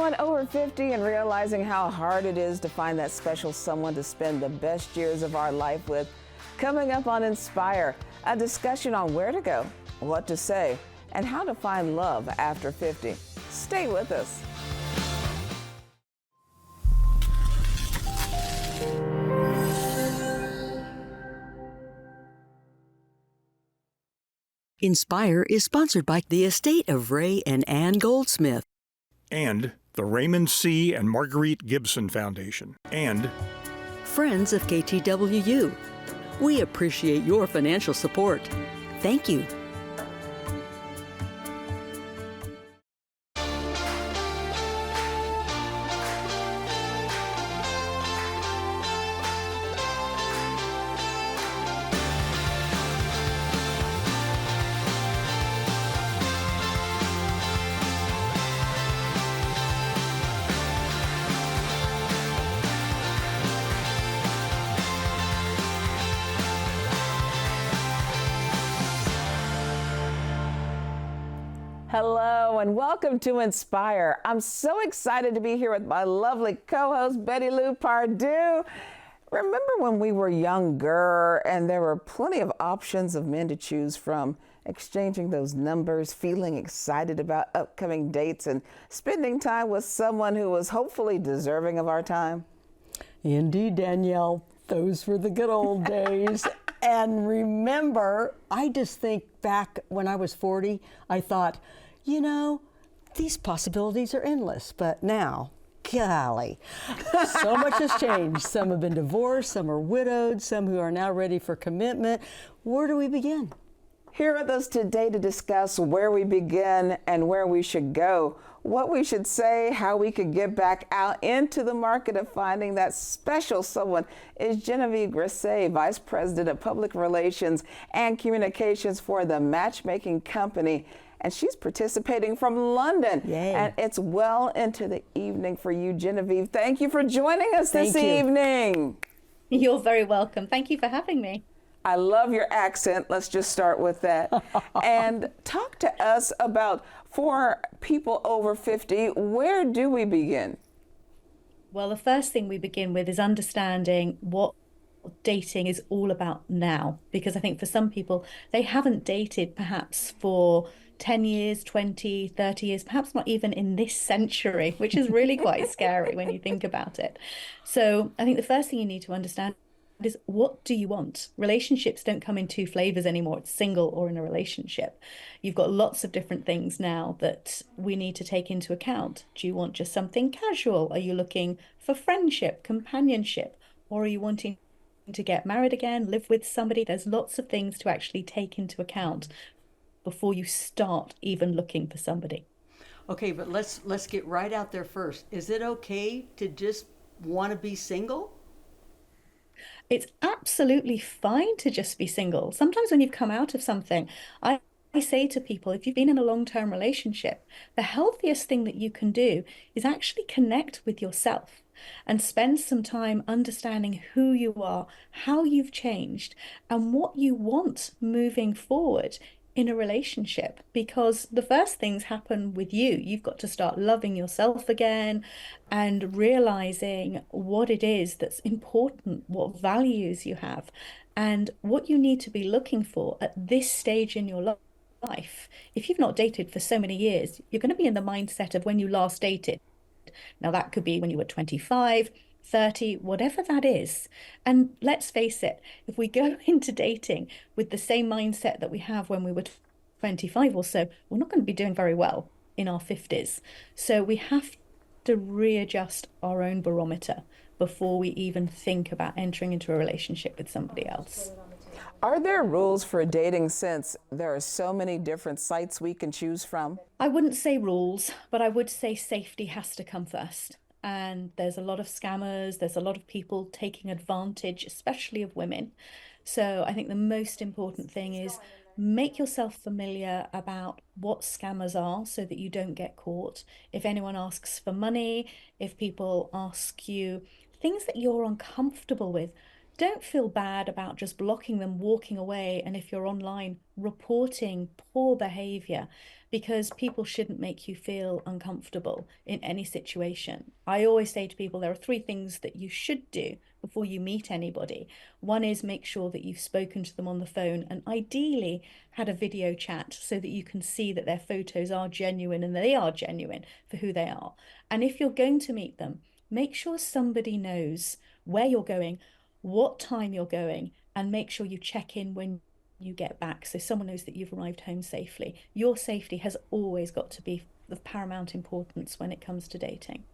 anyone over 50 and realizing how hard it is to find that special someone to spend the best years of our life with? Coming up on Inspire, a discussion on where to go, what to say, and how to find love after 50. Stay with us. Inspire is sponsored by the estate of Ray and Ann Goldsmith. And the Raymond C. and Marguerite Gibson Foundation. And Friends of KTWU. We appreciate your financial support. Thank you. Hello and welcome to Inspire. I'm so excited to be here with my lovely co-host, Betty Lou Pardue. Remember when we were younger and there were plenty of options of men to choose from, exchanging those numbers, feeling excited about upcoming dates, and spending time with someone who was hopefully deserving of our time? Indeed, Danielle, those were the good old days. And remember, I just think back when I was 40, I thought, you know, these possibilities are endless. But now, golly, so much has changed. Some have been divorced, some are widowed, some who are now ready for commitment. Where do we begin? Here with us today to discuss where we begin and where we should go, what we should say, how we could get back out into the market of finding that special someone is Genevieve Grisset, Vice President of Public Relations and Communications for the Matchmaking Company. And she's participating from London. Yay. And it's well into the evening for you, Genevieve. Thank you for joining us this evening. You're very welcome. Thank you for having me. I love your accent. Let's just start with that. And talk to us about, for people over 50, where do we begin? Well, the first thing we begin with is understanding what dating is all about now. Because I think for some people, they haven't dated perhaps for 10 years, 20, 30 years, perhaps not even in this century, which is really quite scary when you think about it. So I think the first thing you need to understand is, what do you want? Relationships don't come in two flavors anymore. It's single or in a relationship. You've got lots of different things now that we need to take into account. Do you want just something casual? Are you looking for friendship, companionship, or are you wanting to get married again, live with somebody? There's lots of things to actually take into account before you start even looking for somebody. Okay, but let's get right out there first. Is it okay to just want to be single? It's absolutely fine to just be single. Sometimes when you've come out of something, I say to people, if you've been in a long-term relationship, the healthiest thing that you can do is actually connect with yourself and spend some time understanding who you are, how you've changed, and what you want moving forward in a relationship. Because the first things happen with you. You've got to start loving yourself again and realizing what it is that's important, what values you have, and what you need to be looking for at this stage in your life. If you've not dated for so many years, you're going to be in the mindset of when you last dated. Now, that could be when you were 25, 30, whatever that is. And let's face it, if we go into dating with the same mindset that we have when we were 25 or so, we're not going to be doing very well in our 50s. So we have to readjust our own barometer before we even think about entering into a relationship with somebody else. Are there rules for dating, since there are so many different sites we can choose from? I wouldn't say rules, but I would say safety has to come first. And there's a lot of scammers, there's a lot of people taking advantage, especially of women. So I think the most important thing is make yourself familiar about what scammers are so that you don't get caught. If anyone asks for money, if people ask you things that you're uncomfortable with, don't feel bad about just blocking them, walking away, and if you're online, reporting poor behavior, because people shouldn't make you feel uncomfortable in any situation. I always say to people, there are three things that you should do before you meet anybody. One is make sure that you've spoken to them on the phone and ideally had a video chat so that you can see that their photos are genuine and they are genuine for who they are. And if you're going to meet them, make sure somebody knows where you're going, what time you're going, and make sure you check in when you get back so someone knows that you've arrived home safely. Your safety has always got to be of paramount importance when it comes to dating.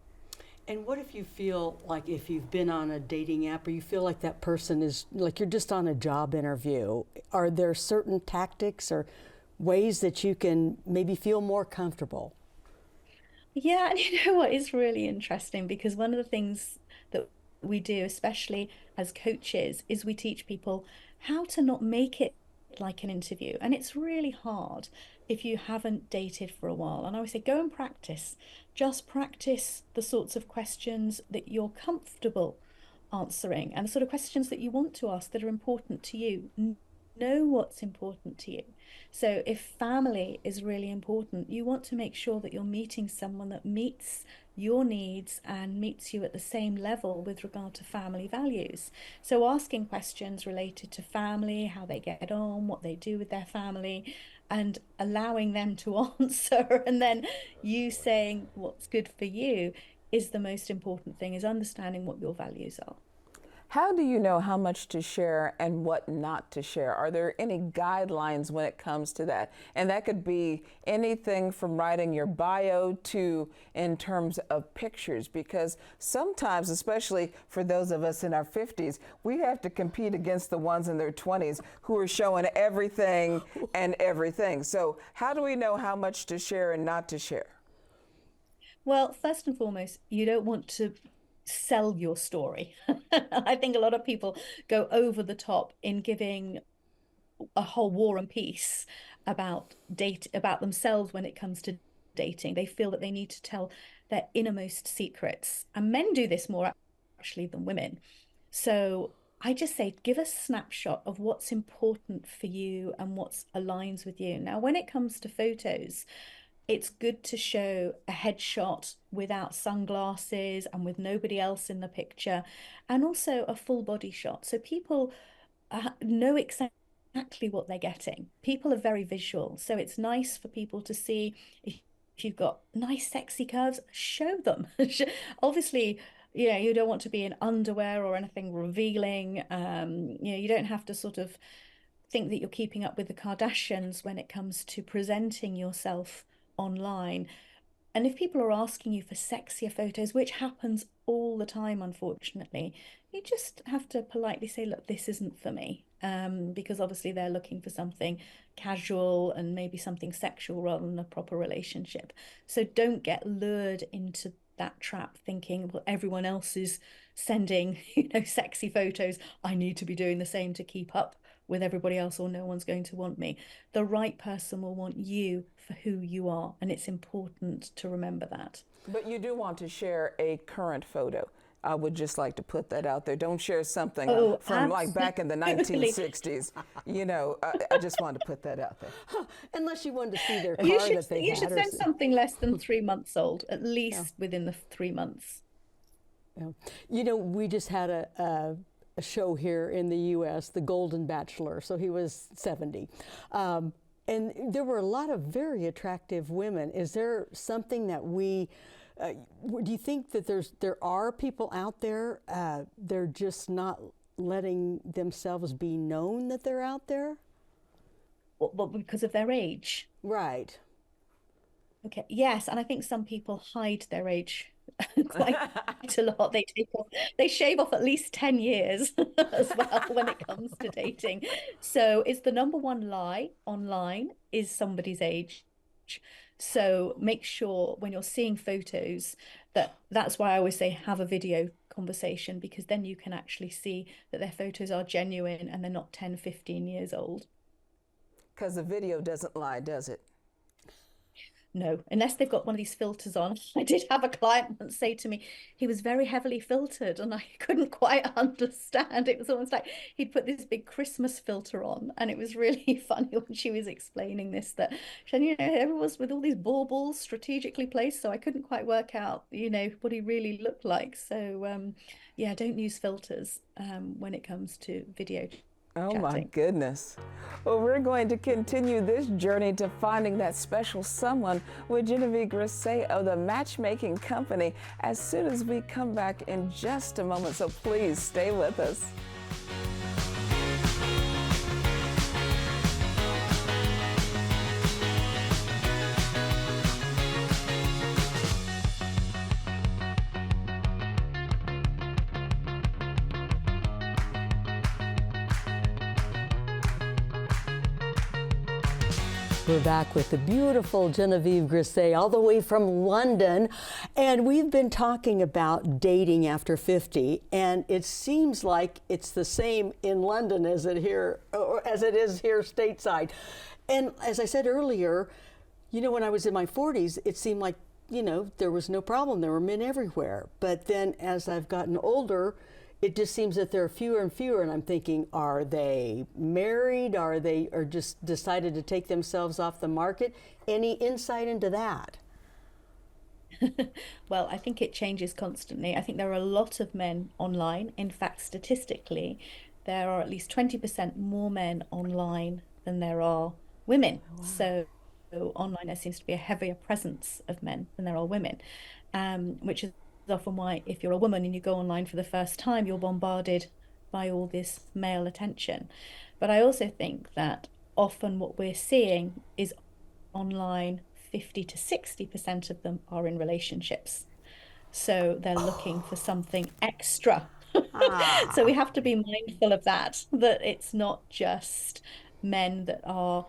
And what if you feel like, if you've been on a dating app or you feel like that person is like you're just on a job interview, are there certain tactics or ways that you can maybe feel more comfortable? Yeah, and you know what is really interesting, because one of the things that we do, especially as coaches, is we teach people how to not make it like an interview. And it's really hard if you haven't dated for a while. And I always say, go and practice. Just practice the sorts of questions that you're comfortable answering and the sort of questions that you want to ask that are important to you. Know what's important to you. So if family is really important, you want to make sure that you're meeting someone that meets your needs and meets you at the same level with regard to family values. So asking questions related to family, how they get on, what they do with their family, and allowing them to answer, and then you saying what's good for you is the most important thing, is understanding what your values are. How do you know how much to share and what not to share? Are there any guidelines when it comes to that? And that could be anything from writing your bio to in terms of pictures, because sometimes, especially for those of us in our 50s, we have to compete against the ones in their 20s who are showing everything and everything. So how do we know how much to share and not to share? Well, first and foremost, you don't want to sell your story. I think a lot of people go over the top in giving a whole war and peace about themselves when it comes to dating. They feel that they need to tell their innermost secrets. And men do this more actually than women. So I just say, give a snapshot of what's important for you and what aligns with you. Now, when it comes to photos, it's good to show a headshot without sunglasses and with nobody else in the picture, and also a full body shot. So people know exactly what they're getting. People are very visual. So it's nice for people to see if you've got nice, sexy curves, show them. Obviously, you don't want to be in underwear or anything revealing. You don't have to sort of think that you're keeping up with the Kardashians when it comes to presenting yourself online. And if people are asking you for sexier photos, which happens all the time, unfortunately, you just have to politely say, look, this isn't for me. Because obviously they're looking for something casual and maybe something sexual rather than a proper relationship. So don't get lured into that trap thinking, well, everyone else is sending, sexy photos. I need to be doing the same to keep up with everybody else, or no one's going to want me. The right person will want you for who you are, and it's important to remember that. But you do want to share a current photo. I would just like to put that out there. Don't share something from like back in the 1960s. I just wanted to put that out there. Unless you wanted to see their car that they had. You should send something less than 3 months old, at least within the 3 months. Yeah. We just had a show here in the U.S., The Golden Bachelor, so he was 70. And there were a lot of very attractive women. Is there something that do you think that there are people out there, they're just not letting themselves be known that they're out there? Well, because of their age. Right. Okay. Yes, and I think some people hide their age quite a lot. They shave off at least 10 years as well when it comes to dating. So it's the number one lie online is somebody's age. So make sure when you're seeing photos that's why I always say have a video conversation, because then you can actually see that their photos are genuine and they're not 10, 15 years old. Because the video doesn't lie, does it? no, unless they've got one of these filters on. I did have a client once say to me, he was very heavily filtered, and I couldn't quite understand. It was almost like he'd put this big Christmas filter on, and it was really funny when she was explaining this, that everyone was with all these baubles strategically placed, so I couldn't quite work out, what he really looked like. So yeah, don't use filters when it comes to video Oh my chatting. goodness. Well, we're going to continue this journey to finding that special someone with Genevieve Grisset of the Matchmaking Company as soon as we come back in just a moment. So please stay with us. We're back with the beautiful Genevieve Grisset, all the way from London. And we've been talking about dating after 50. And it seems like it's the same in London as it is here stateside. And as I said earlier, when I was in my 40s, it seemed like, there was no problem. There were men everywhere. But then as I've gotten older, it just seems that there are fewer and fewer, and I'm thinking, are they married? Or just decided to take themselves off the market? Any insight into that? Well, I think it changes constantly. I think there are a lot of men online. In fact, statistically, there are at least 20% more men online than there are women. Wow. So online, there seems to be a heavier presence of men than there are women, which is often why, if you're a woman and you go online for the first time, you're bombarded by all this male attention. But I also think that often what we're seeing is online, 50 to 60% of them are in relationships. So they're looking for something extra. So we have to be mindful of that it's not just men that are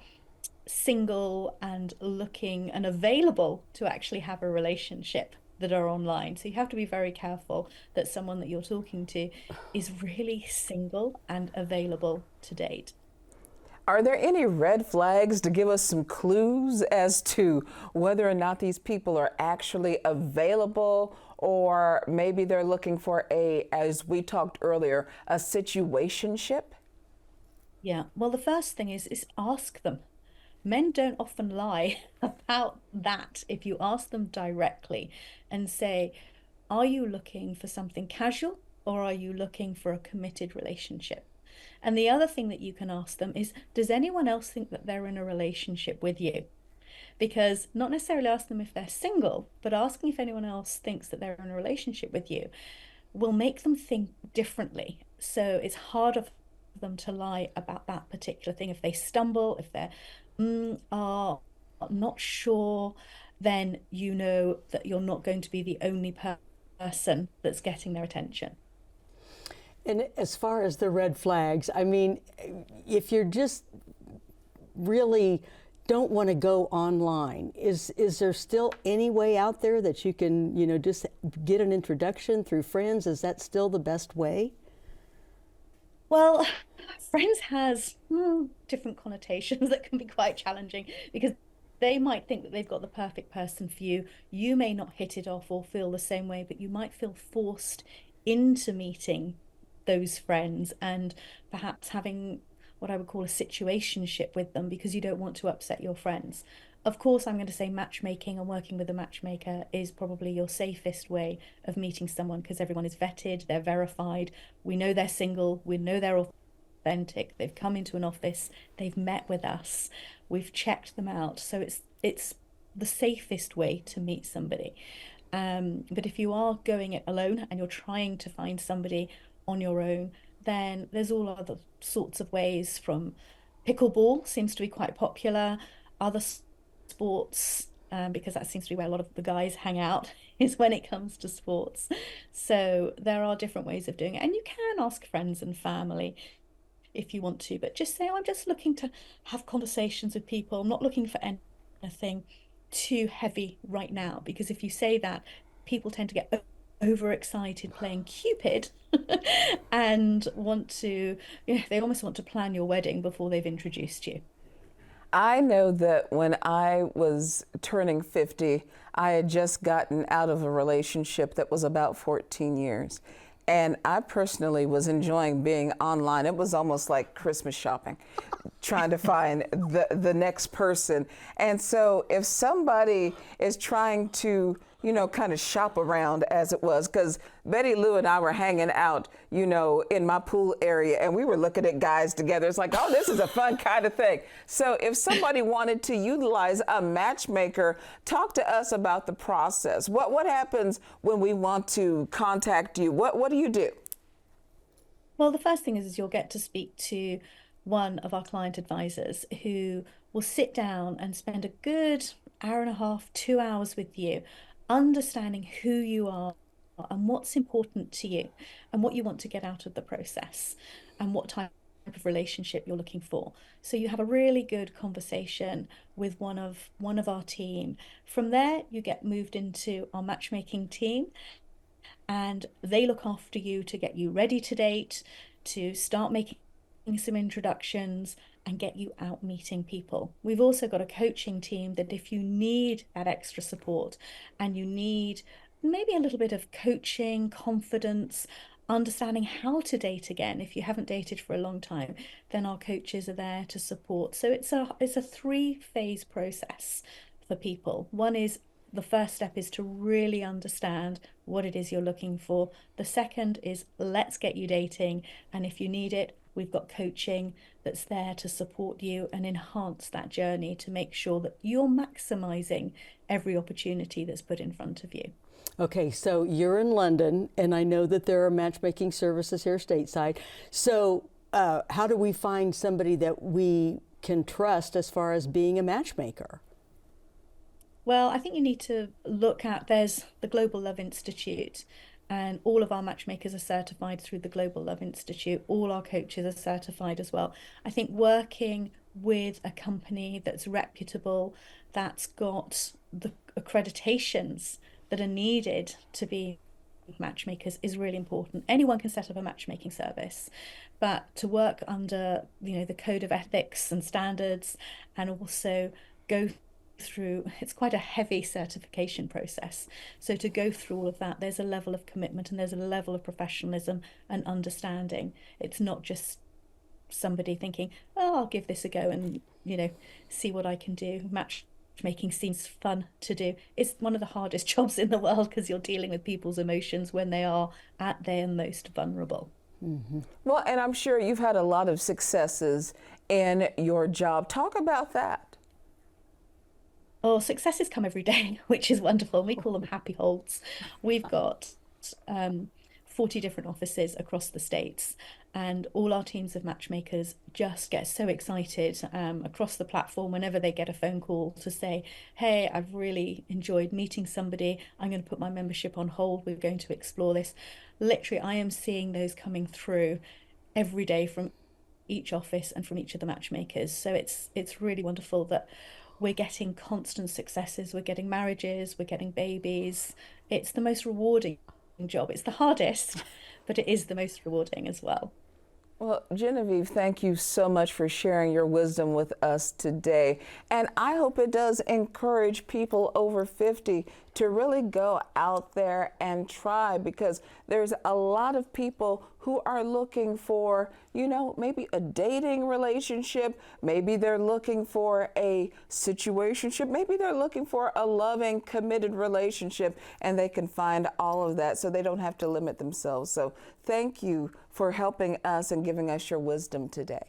single and looking and available to actually have a relationship that are online. So you have to be very careful that someone that you're talking to is really single and available to date. Are there any red flags to give us some clues as to whether or not these people are actually available, or maybe they're looking for as we talked earlier, a situationship? Yeah. Well, the first thing is ask them. Men don't often lie about that if you ask them directly and say, are you looking for something casual, or are you looking for a committed relationship? And the other thing that you can ask them is, does anyone else think that they're in a relationship with you? Because not necessarily ask them if they're single, but asking if anyone else thinks that they're in a relationship with you will make them think differently. So it's harder for them to lie about that particular thing. If they stumble, if they're are not sure, then you know that you're not going to be the only person that's getting their attention. And as far as the red flags, I mean, if you're just really don't want to go online, is there still any way out there that you can, just get an introduction through friends? Is that still the best way? Well, friends has different connotations that can be quite challenging, because they might think that they've got the perfect person for you. You may not hit it off or feel the same way, but you might feel forced into meeting those friends and perhaps having what I would call a situationship with them, because you don't want to upset your friends. Of course, I'm going to say matchmaking and working with a matchmaker is probably your safest way of meeting someone, because everyone is vetted, they're verified, we know they're single, we know they're authentic, they've come into an office, they've met with us, we've checked them out. So it's the safest way to meet somebody. But if you are going it alone and you're trying to find somebody on your own, then there's all other sorts of ways. From pickleball seems to be quite popular, other sports, because that seems to be where a lot of the guys hang out, is when it comes to sports. So there are different ways of doing it, and you can ask friends and family if you want to, but just say, oh, I'm just looking to have conversations with people, I'm not looking for anything too heavy right now. Because if you say that, people tend to get overexcited playing Cupid and want to, they almost want to plan your wedding before they've introduced you. I know that when I was turning 50, I had just gotten out of a relationship that was about 14 years. And I personally was enjoying being online. It was almost like Christmas shopping, trying to find the next person. And so if somebody is trying to, kind of shop around, as it was, because Betty Lou and I were hanging out, in my pool area, and we were looking at guys together. It's like, oh, this is a fun kind of thing. So if somebody wanted to utilize a matchmaker, talk to us about the process. What happens when we want to contact you? What do you do? Well, the first thing is you'll get to speak to one of our client advisors who will sit down and spend a good hour and a half, 2 hours with you, understanding who you are and what's important to you and what you want to get out of the process and what type of relationship you're looking for. So you have a really good conversation with one of our team. From there, you get moved into our matchmaking team, and they look after you to get you ready to date, to start making some introductions and get you out meeting people. We've also got a coaching team that if you need that extra support and you need maybe a little bit of coaching, confidence, understanding how to date again, if you haven't dated for a long time, then our coaches are there to support. So it's a 3-phase process for people. One is, the first step is to really understand what it is you're looking for. The second is, let's get you dating. And if you need it, we've got coaching that's there to support you and enhance that journey to make sure that you're maximizing every opportunity that's put in front of you. Okay, so you're in London, and I know that there are matchmaking services here stateside. So how do we find somebody that we can trust as far as being a matchmaker? Well, I think you need to look at, there's the Global Love Institute, and all of our matchmakers are certified through the Global Love Institute. All our coaches are certified as well. I think working with a company that's reputable, that's got the accreditations that are needed to be matchmakers is really important. Anyone can set up a matchmaking service, but to work under, the code of ethics and standards, and also go through, it's quite a heavy certification process. So to go through all of that, there's a level of commitment and there's a level of professionalism and understanding. It's not just somebody thinking, oh, I'll give this a go and, see what I can do. Matchmaking seems fun to do. It's one of the hardest jobs in the world because you're dealing with people's emotions when they are at their most vulnerable. Mm-hmm. Well, and I'm sure you've had a lot of successes in your job. Talk about that. Oh, successes come every day, which is wonderful. We call them happy holds. We've got 40 different offices across the States, and all our teams of matchmakers just get so excited across the platform whenever they get a phone call to say, hey, I've really enjoyed meeting somebody. I'm going to put my membership on hold. We're going to explore this. Literally, I am seeing those coming through every day from each office and from each of the matchmakers. So it's really wonderful that we're getting constant successes, we're getting marriages, we're getting babies. It's the most rewarding job. It's the hardest, but it is the most rewarding as well. Well, Genevieve, thank you so much for sharing your wisdom with us today. And I hope it does encourage people over 50 to really go out there and try, because there's a lot of people who are looking for, maybe a dating relationship. Maybe they're looking for a situationship. Maybe they're looking for a loving, committed relationship, and they can find all of that so they don't have to limit themselves. So thank you for helping us and giving us your wisdom today.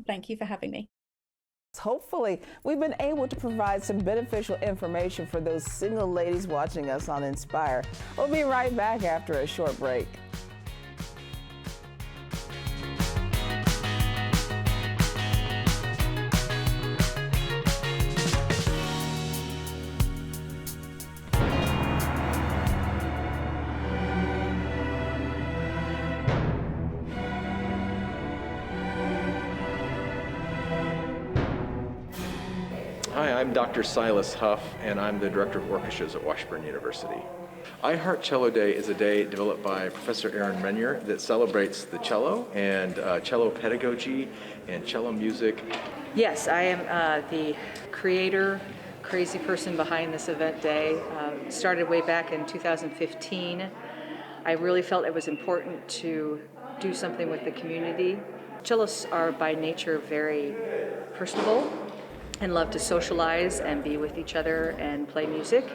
Thank you for having me. Hopefully, we've been able to provide some beneficial information for those single ladies watching us on Inspire. We'll be right back after a short break. Hi, I'm Dr. Silas Huff, and I'm the Director of Orchestras at Washburn University. I Heart Cello Day is a day developed by Professor Aaron Renier that celebrates the cello and cello pedagogy and cello music Yes, I am the creator, crazy person behind this event day. Started way back in 2015. I really felt it was important to do something with the community. Cellists are by nature very personable and love to socialize and be with each other and play music.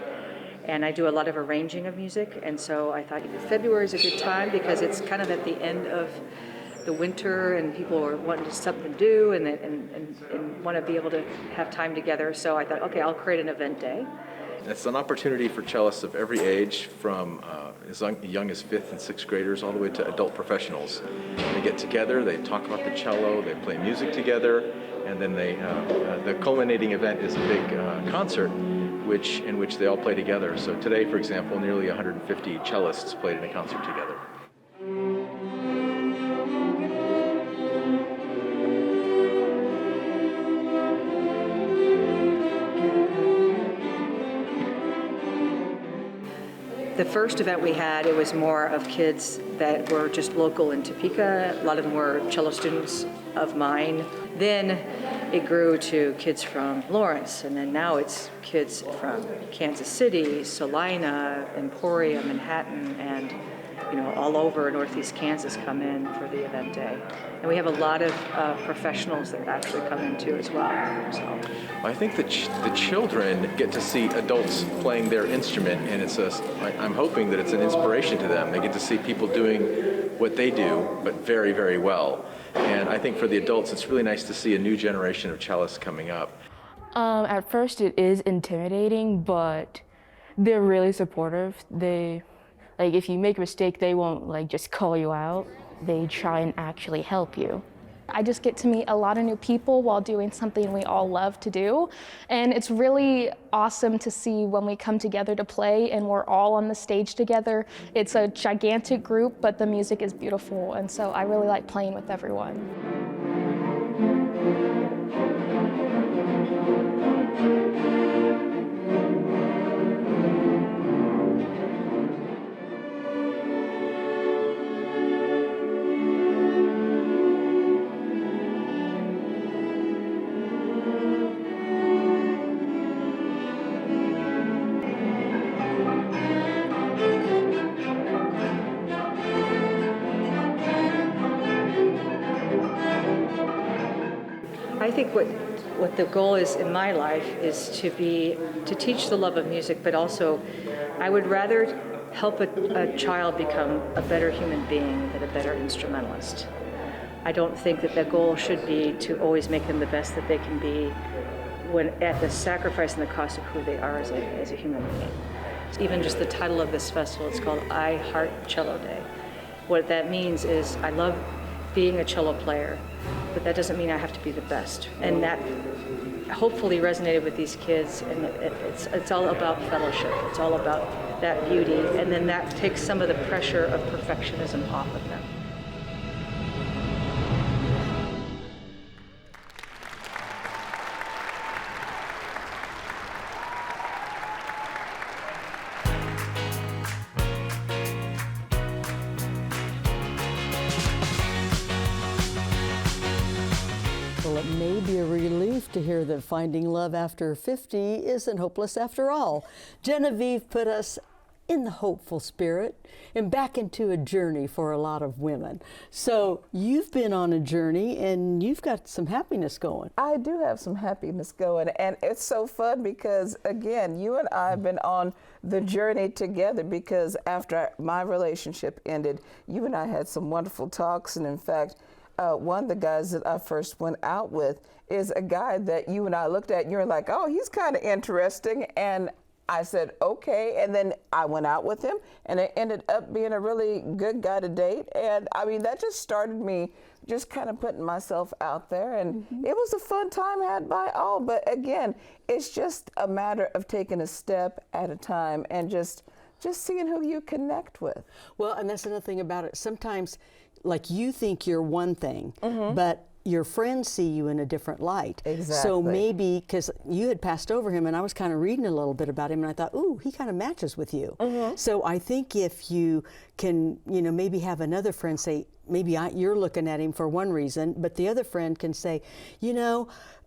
And I do a lot of arranging of music, and so I thought February is a good time because it's kind of at the end of the winter and people are wanting something to do and want to be able to have time together. So I thought, okay, I'll create an event day. It's an opportunity for cellists of every age, from as young as 5th and 6th graders all the way to adult professionals. They get together, they talk about the cello, they play music together, and then the culminating event is a big concert in which they all play together. So today, for example, nearly 150 cellists played in a concert together. The first event we had, it was more of kids that were just local in Topeka. A lot of them were cello students of mine. Then it grew to kids from Lawrence, and then now it's kids from Kansas City, Salina, Emporia, Manhattan, and all over Northeast Kansas come in for the event day. And we have a lot of professionals that actually come in too as well. So I think the children get to see adults playing their instrument, and I'm hoping that it's an inspiration to them. They get to see people doing what they do, but very, very well. And I think for the adults, it's really nice to see a new generation of cellists coming up. At first it is intimidating, but they're really supportive. If you make a mistake, they won't just call you out. They try and actually help you. I just get to meet a lot of new people while doing something we all love to do. And it's really awesome to see when we come together to play and we're all on the stage together. It's a gigantic group, but the music is beautiful. And so I really like playing with everyone. I think what the goal is in my life is to teach the love of music, but also I would rather help a child become a better human being than a better instrumentalist. I don't think that the goal should be to always make them the best that they can be when at the sacrifice and the cost of who they are as a human being. Even just the title of this festival, it's called I Heart Cello Day. What that means is I love being a cello player, but that doesn't mean I have to be the best. And that hopefully resonated with these kids, and it's all about fellowship. It's all about that beauty, and then that takes some of the pressure of perfectionism off of them. Well, it may be a relief to hear that finding love after 50 isn't hopeless after all. Genevieve put us in the hopeful spirit and back into a journey for a lot of women. So you've been on a journey and you've got some happiness going. I do have some happiness going, and it's so fun because, again, you and I have been on the journey together because after my relationship ended, you and I had some wonderful talks, and in fact, one of the guys that I first went out with is a guy that you and I looked at and you're like, oh, he's kind of interesting. And I said, okay. And then I went out with him and it ended up being a really good guy to date. And I mean, that just started me just kind of putting myself out there. And it was a fun time had by all. But again, it's just a matter of taking a step at a time and just seeing who you connect with. Well, and that's another thing about it. Sometimes, like, you think you're one thing, but your friends see you in a different light. Exactly. So maybe, because you had passed over him and I was kind of reading a little bit about him and I thought, ooh, he kind of matches with you. So I think if you can, maybe have another friend say, maybe you're looking at him for one reason, but the other friend can say,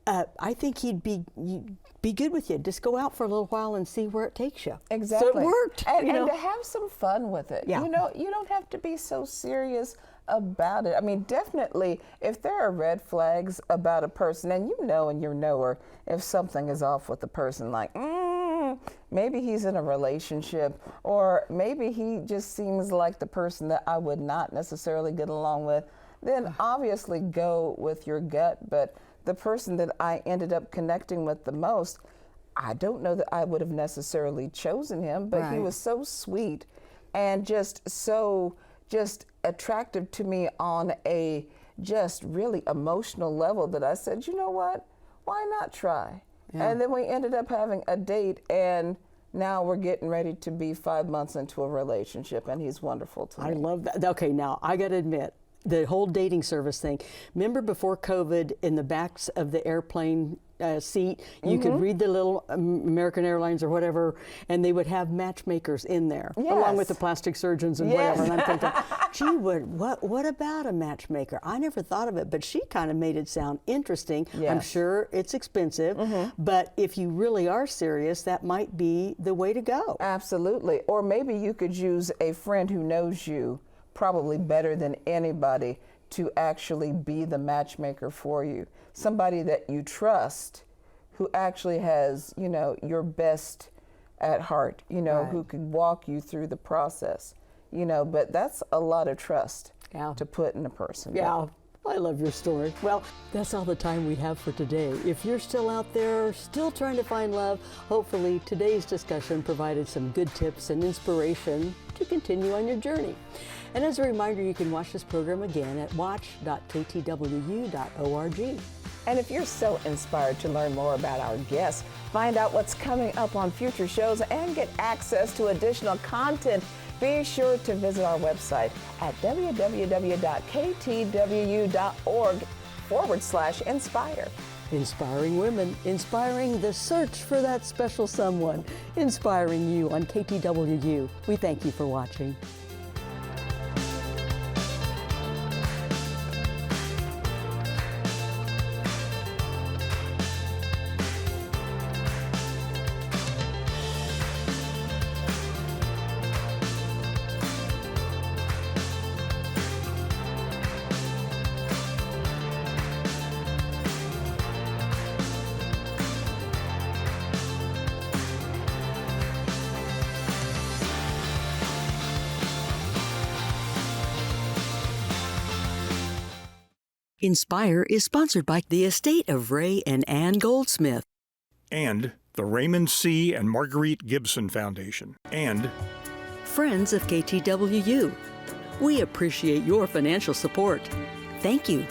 I think he'd be good with you. Just go out for a little while and see where it takes you. Exactly. So it worked. And, you know? and to have some fun with it. Yeah. You know, you don't have to be so serious about it. I mean, definitely, if there are red flags about a person, and you know in your knower if something is off with the person, like, maybe he's in a relationship, or maybe he just seems like the person that I would not necessarily get along with, then obviously go with your gut. But the person that I ended up connecting with the most, I don't know that I would have necessarily chosen him, but he was so sweet and just attractive to me on a just really emotional level that I said, you know what, why not try? Yeah. And then we ended up having a date, and now we're getting ready to be 5 months into a relationship, and he's wonderful to me. I love that. Okay, now I got to admit, the whole dating service thing. Remember before COVID, in the backs of the airplane seat, you could read the little American Airlines or whatever, and they would have matchmakers in there, along with the plastic surgeons and whatever. And I'm thinking, gee, what about a matchmaker? I never thought of it, but she kind of made it sound interesting. Yes. I'm sure it's expensive, but if you really are serious, that might be the way to go. Absolutely. Or maybe you could use a friend who knows you probably better than anybody to actually be the matchmaker for you. Somebody that you trust, who actually has, you know, your best at heart, you know, who could walk you through the process, you know, but that's a lot of trust to put in a person. Yeah. I love your story. Well, that's all the time we have for today. If you're still out there, still trying to find love, hopefully today's discussion provided some good tips and inspiration to continue on your journey. And as a reminder, you can watch this program again at watch.ktwu.org. And if you're so inspired to learn more about our guests, find out what's coming up on future shows, and get access to additional content, be sure to visit our website at www.ktwu.org/inspire. Inspiring women, inspiring the search for that special someone, inspiring you on KTWU. We thank you for watching. Inspire is sponsored by the estate of Ray and Ann Goldsmith, And the Raymond C. and Marguerite Gibson Foundation. And Friends of KTWU. We appreciate your financial support. Thank you.